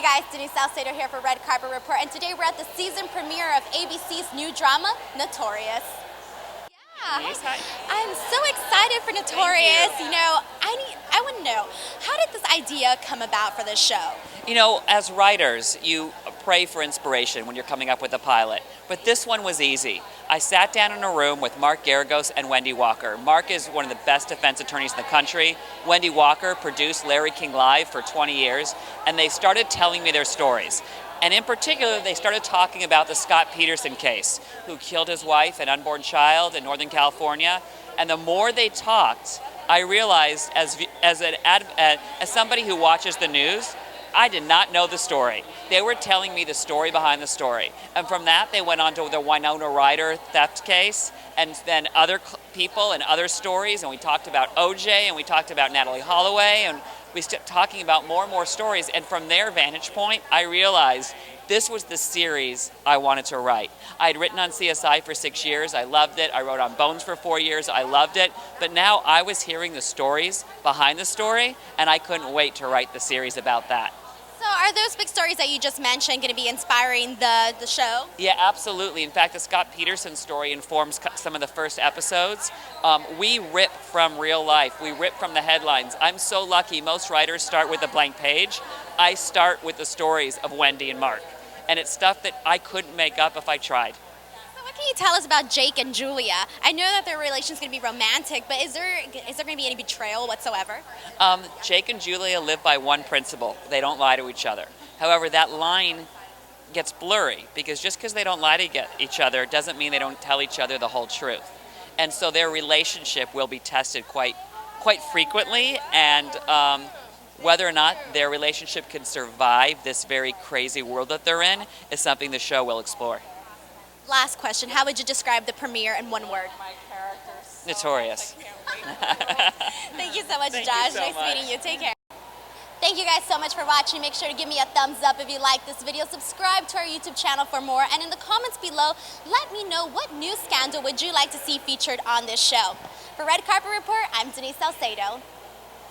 Hey guys, Denise Salcedo here for Red Carpet Report, and today we're at the season premiere of ABC's new drama, Notorious. Yeah, Denise, hi. I'm so excited for Notorious. You know, I want to know, how did this idea come about for this show? You know, as writers, you pray for inspiration when you're coming up with a pilot. But this one was easy. I sat down in a room with Mark Geragos and Wendy Walker. Mark is one of the best defense attorneys in the country. Wendy Walker produced Larry King Live for 20 years, and they started telling me their stories. And in particular, they started talking about the Scott Peterson case, who killed his wife and unborn child in Northern California. And the more they talked, I realized, as somebody who watches the news, I did not know the story. They were telling me the story behind the story. And from that, they went on to the Winona Ryder theft case, and then other people and other stories. And we talked about OJ, and we talked about Natalie Holloway, and we started talking about more and more stories. And from their vantage point, I realized this was the series I wanted to write. I had written on CSI for 6 years. I loved it. I wrote on Bones for 4 years. I loved it. But now I was hearing the stories behind the story, and I couldn't wait to write the series about that. So are those big stories that you just mentioned going to be inspiring the show? Yeah, absolutely. In fact, the Scott Peterson story informs some of the first episodes. We rip from real life. We rip from the headlines. I'm so lucky. Most writers start with a blank page. I start with the stories of Wendy and Mark. And it's stuff that I couldn't make up if I tried. So what can you tell us about Jake and Julia? I know that their relation's going to be romantic, but is there going to be any betrayal whatsoever? Jake and Julia live by one principle. They don't lie to each other. However, that line gets blurry because just because they don't lie to each other doesn't mean they don't tell each other the whole truth. And so their relationship will be tested quite frequently, and whether or not their relationship can survive this very crazy world that they're in is something the show will explore. Last question, how would you describe the premiere in one word? Notorious. Thank you so much, Thank Josh. you so Nice much. meeting you. Take care. Thank you guys so much for watching. Make sure to give me a thumbs up if you like this video. Subscribe to our YouTube channel for more. And in the comments below, let me know what news scandal would you like to see featured on this show. For Red Carpet Report, I'm Denise Salcedo.